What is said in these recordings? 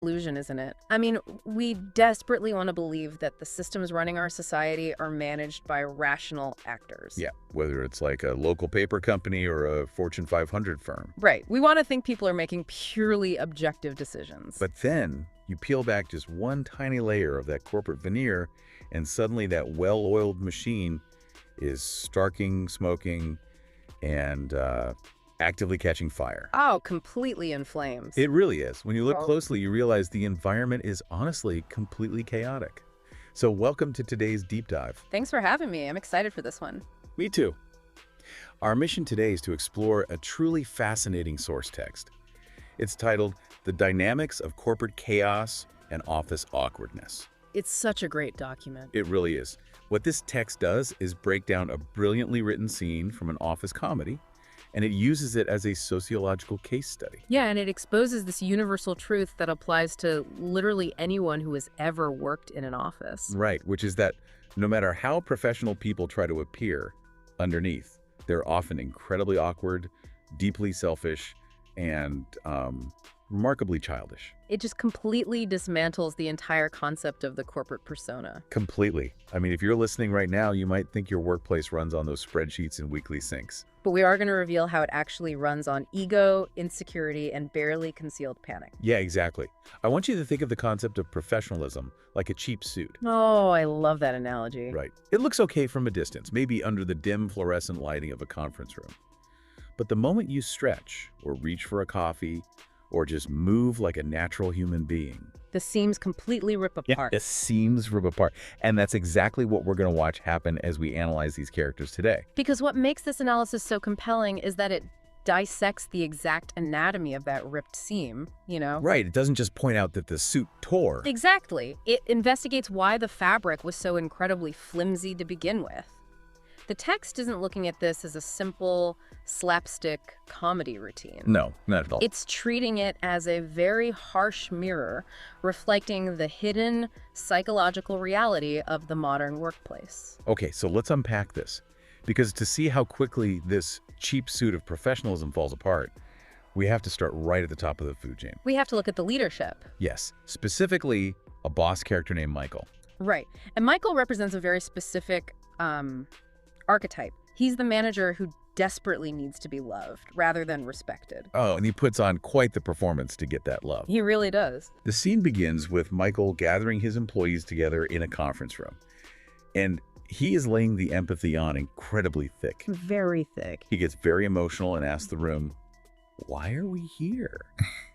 Illusion, isn't it? I mean, we desperately want to believe that the systems running our society are managed by rational actors. Yeah, whether it's like a local paper company or a Fortune 500 firm. Right. We want to think people are making purely objective decisions. But then you peel back just one tiny layer of that corporate veneer, and suddenly that well-oiled machine is starking, smoking, and actively catching fire. Oh, completely in flames. It really is. When you look Oh. closely, you realize the environment is honestly completely chaotic. So welcome to today's deep dive. Thanks for having me. I'm excited for this one. Me too. Our mission today is to explore a truly fascinating source text. It's titled The Dynamics of Corporate Chaos and Office Awkwardness. It's such a great document. It really is. What this text does is break down a brilliantly written scene from an office comedy, and it uses it as a sociological case study. Yeah, and it exposes this universal truth that applies to literally anyone who has ever worked in an office. Right, which is that no matter how professional people try to appear, underneath, they're often incredibly awkward, deeply selfish, and remarkably childish. It just completely dismantles the entire concept of the corporate persona. Completely. I mean, if you're listening right now, you might think your workplace runs on those spreadsheets and weekly syncs. But we are going to reveal how it actually runs on ego, insecurity, and barely concealed panic. Yeah, exactly. I want you to think of the concept of professionalism like a cheap suit. Oh, I love that analogy. Right. It looks okay from a distance, maybe under the dim fluorescent lighting of a conference room. But the moment you stretch, or reach for a coffee, or just move like a natural human being, The seams completely rip apart. the seams rip apart. And that's exactly what we're going to watch happen as we analyze these characters today. Because what makes this analysis so compelling is that it dissects the exact anatomy of that ripped seam, you know? Right. It doesn't just point out that the suit tore. Exactly. It investigates why the fabric was so incredibly flimsy to begin with. The text isn't looking at this as a simple slapstick comedy routine. No, not at all. It's treating it as a very harsh mirror reflecting the hidden psychological reality of the modern workplace. Okay, so let's unpack this. Because to see how quickly this cheap suit of professionalism falls apart, we have to start right at the top of the food chain. We have to look at the leadership. Yes, specifically a boss character named Michael. Right. And Michael represents a very specific archetype. He's the manager who desperately needs to be loved rather than respected. Oh, and he puts on quite the performance to get that love. He really does. The scene begins with Michael gathering his employees together in a conference room. And he is laying the empathy on incredibly thick. Very thick. He gets very emotional and asks the room, "Why are we here?"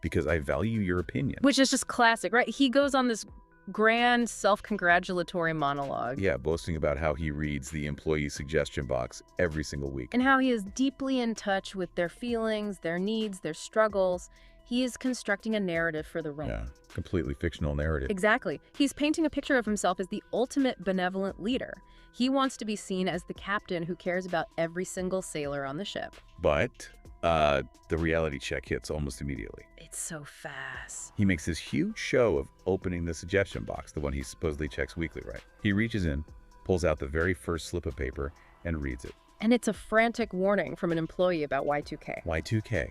"Because I value your opinion." Which is just classic, right? He goes on this grand self-congratulatory monologue. Yeah, boasting about how he reads the employee suggestion box every single week. And how he is deeply in touch with their feelings, their needs, their struggles. He is constructing a narrative for the room. Yeah, completely fictional narrative. Exactly. He's painting a picture of himself as the ultimate benevolent leader. He wants to be seen as the captain who cares about every single sailor on the ship. But the reality check hits almost immediately. It's so fast. He makes this huge show of opening the suggestion box, the one he supposedly checks weekly, right? He reaches in, pulls out the very first slip of paper, and reads it. And it's a frantic warning from an employee about Y2K. Y2K.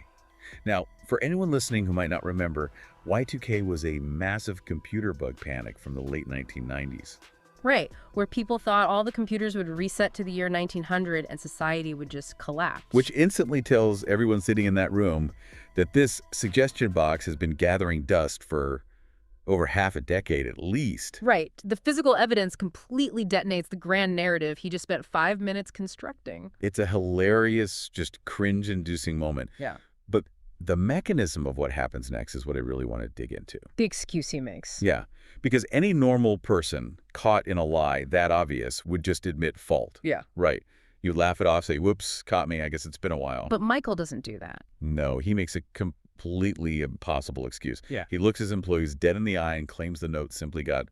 Now, for anyone listening who might not remember, Y2K was a massive computer bug panic from the late 1990s. Right, where people thought all the computers would reset to the year 1900 and society would just collapse. Which instantly tells everyone sitting in that room that this suggestion box has been gathering dust for over half a decade at least. Right. The physical evidence completely detonates the grand narrative he just spent 5 minutes constructing. It's a hilarious, just cringe-inducing moment. Yeah. But the mechanism of what happens next is what I really want to dig into. The excuse he makes. Yeah, because any normal person caught in a lie that obvious would just admit fault. Yeah. Right. You laugh it off, say, "Whoops, caught me. I guess it's been a while." But Michael doesn't do that. No, he makes a completely impossible excuse. Yeah. He looks his employees dead in the eye and claims the note simply got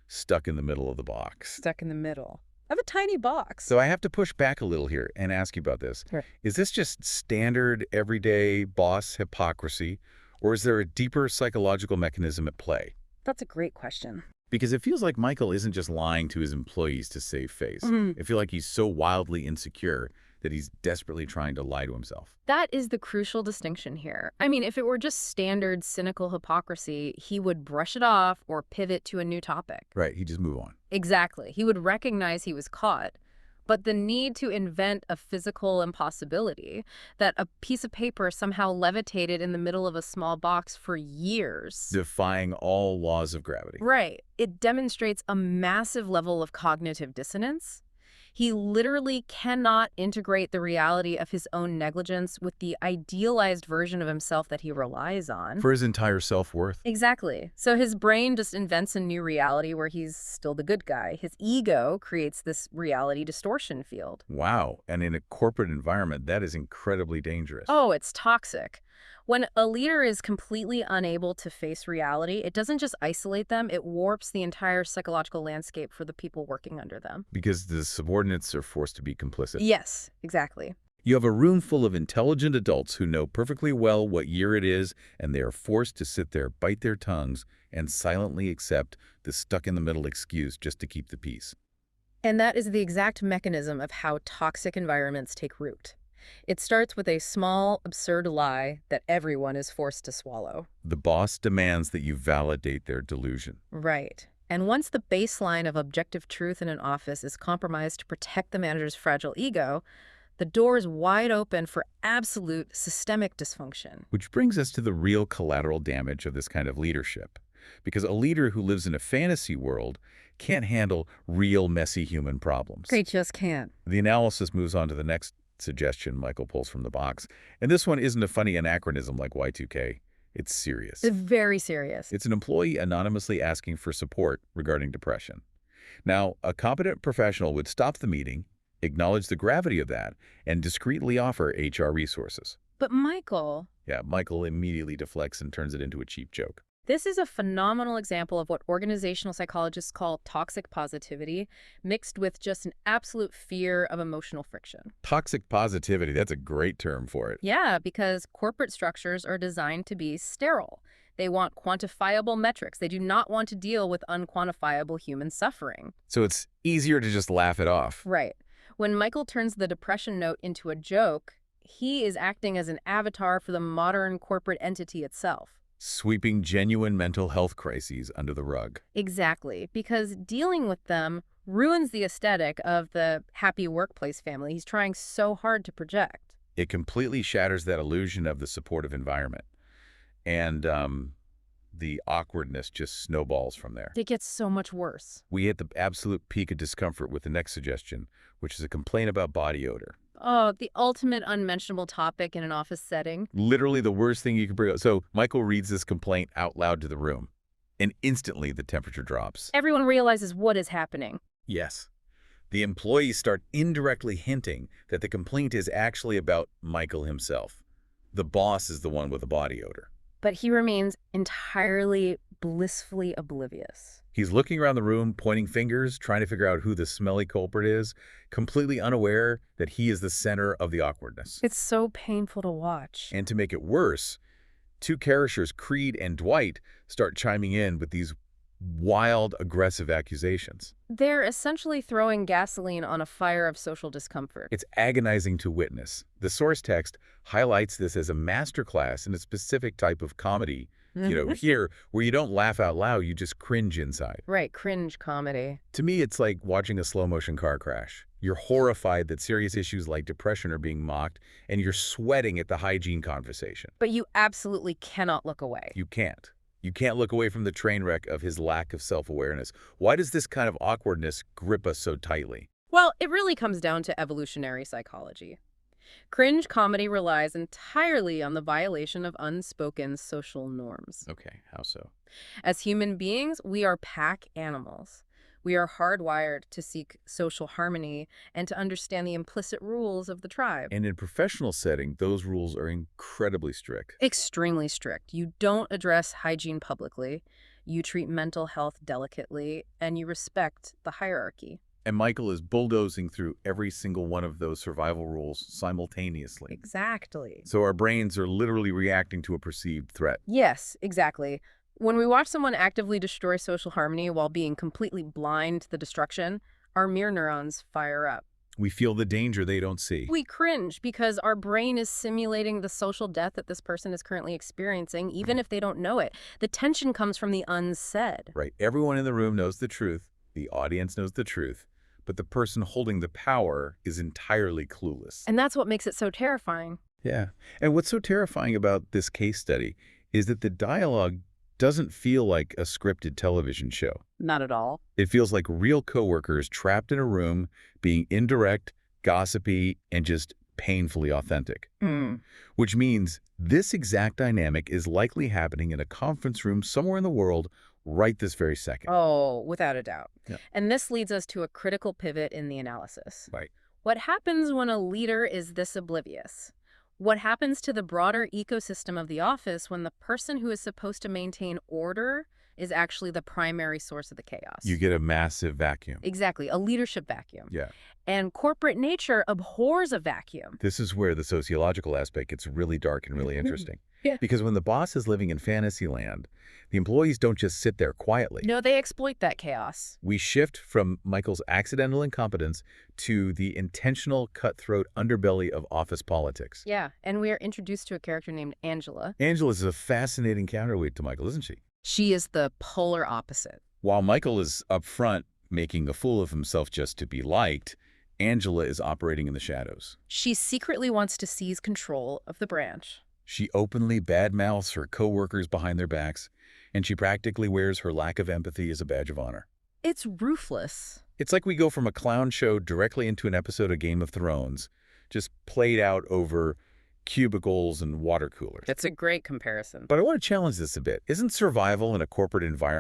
stuck in the middle of the box. Stuck in the middle of a tiny box. So I have to push back a little here and ask you about this. Sure. Is this just standard, everyday boss hypocrisy, or is there a deeper psychological mechanism at play? That's a great question. Because it feels like Michael isn't just lying to his employees to save face. Mhm. I feel like he's so wildly insecure that he's desperately trying to lie to himself. That is the crucial distinction here. I mean, if it were just standard cynical hypocrisy, he would brush it off or pivot to a new topic. Right, he just move on. Exactly. He would recognize he was caught. But the need to invent a physical impossibility, that a piece of paper somehow levitated in the middle of a small box for years. Defying all laws of gravity. Right. It demonstrates a massive level of cognitive dissonance. He literally cannot integrate the reality of his own negligence with the idealized version of himself that he relies on. For his entire self-worth. Exactly. So his brain just invents a new reality where he's still the good guy. His ego creates this reality distortion field. Wow. And in a corporate environment, that is incredibly dangerous. Oh, it's toxic. When a leader is completely unable to face reality, it doesn't just isolate them, it warps the entire psychological landscape for the people working under them. Because the subordinates are forced to be complicit. Yes, exactly. You have a room full of intelligent adults who know perfectly well what year it is, and they are forced to sit there, bite their tongues, and silently accept the stuck-in-the-middle excuse just to keep the peace. And that is the exact mechanism of how toxic environments take root. It starts with a small, absurd lie that everyone is forced to swallow. The boss demands that you validate their delusion. Right. And once the baseline of objective truth in an office is compromised to protect the manager's fragile ego, the door is wide open for absolute systemic dysfunction. Which brings us to the real collateral damage of this kind of leadership. Because a leader who lives in a fantasy world can't handle real, messy human problems. They just can't. The analysis moves on to the next suggestion Michael pulls from the box. And this one isn't a funny anachronism like Y2K. It's serious. It's very serious. It's an employee anonymously asking for support regarding depression. Now, a competent professional would stop the meeting, acknowledge the gravity of that, and discreetly offer HR resources. But Michael... Yeah, Michael immediately deflects and turns it into a cheap joke. This is a phenomenal example of what organizational psychologists call toxic positivity, mixed with just an absolute fear of emotional friction. Toxic positivity, that's a great term for it. Yeah, because corporate structures are designed to be sterile. They want quantifiable metrics. They do not want to deal with unquantifiable human suffering. So it's easier to just laugh it off. Right. When Michael turns the depression note into a joke, he is acting as an avatar for the modern corporate entity itself. Sweeping genuine mental health crises under the rug. Exactly, because dealing with them ruins the aesthetic of the happy workplace family he's trying so hard to project. It completely shatters that illusion of the supportive environment. And the awkwardness just snowballs from there. It gets so much worse. We hit the absolute peak of discomfort with the next suggestion, which is a complaint about body odor. Oh, the ultimate unmentionable topic in an office setting. Literally the worst thing you can bring up. So Michael reads this complaint out loud to the room, and instantly the temperature drops. Everyone realizes what is happening. Yes. The employees start indirectly hinting that the complaint is actually about Michael himself. The boss is the one with the body odor. But he remains entirely blissfully oblivious. He's looking around the room, pointing fingers, trying to figure out who the smelly culprit is, completely unaware that he is the center of the awkwardness. It's so painful to watch. And to make it worse, two characters, Creed and Dwight, start chiming in with these wild, aggressive accusations. They're essentially throwing gasoline on a fire of social discomfort. It's agonizing to witness. The source text highlights this as a masterclass in a specific type of comedy. Here, where you don't laugh out loud, you just cringe inside. Right, cringe comedy. To me, it's like watching a slow-motion car crash. You're horrified that serious issues like depression are being mocked, and you're sweating at the hygiene conversation. But you absolutely cannot look away. You can't. You can't look away from the train wreck of his lack of self-awareness. Why does this kind of awkwardness grip us so tightly? Well, it really comes down to evolutionary psychology. Cringe comedy relies entirely on the violation of unspoken social norms. Okay, how so? As human beings, we are pack animals. We are hardwired to seek social harmony and to understand the implicit rules of the tribe. And in professional setting, those rules are incredibly strict. Extremely strict. You don't address hygiene publicly, you treat mental health delicately, and you respect the hierarchy. And Michael is bulldozing through every single one of those survival rules simultaneously. Exactly. So our brains are literally reacting to a perceived threat. Yes, exactly. When we watch someone actively destroy social harmony while being completely blind to the destruction, our mirror neurons fire up. We feel the danger they don't see. We cringe because our brain is simulating the social death that this person is currently experiencing, even if they don't know it. The tension comes from the unsaid. Right. Everyone in the room knows the truth. The audience knows the truth. But the person holding the power is entirely clueless. And that's what makes it so terrifying. Yeah. And what's so terrifying about this case study is that the dialogue doesn't feel like a scripted television show. Not at all. It feels like real coworkers trapped in a room, being indirect, gossipy, and just painfully authentic. Which means this exact dynamic is likely happening in a conference room somewhere in the world right this very second. Oh, without a doubt. Yeah. And this leads us to a critical pivot in the analysis. Right. What happens when a leader is this oblivious? What happens to the broader ecosystem of the office when the person who is supposed to maintain order is actually the primary source of the chaos? You get a massive vacuum. Exactly, a leadership vacuum. Yeah. And corporate nature abhors a vacuum. This is where the sociological aspect gets really dark and really interesting. Yeah. Because when the boss is living in fantasy land, the employees don't just sit there quietly. No, they exploit that chaos. We shift from Michael's accidental incompetence to the intentional cutthroat underbelly of office politics. Yeah, and we are introduced to a character named Angela. Angela is a fascinating counterweight to Michael, isn't she? She is the polar opposite. While Michael is up front making a fool of himself just to be liked, Angela is operating in the shadows. She secretly wants to seize control of the branch. She openly badmouths her coworkers behind their backs, and she practically wears her lack of empathy as a badge of honor. It's ruthless. It's like we go from a clown show directly into an episode of Game of Thrones, just played out over cubicles and water coolers. That's a great comparison. But I want to challenge this a bit. Isn't survival in a corporate environment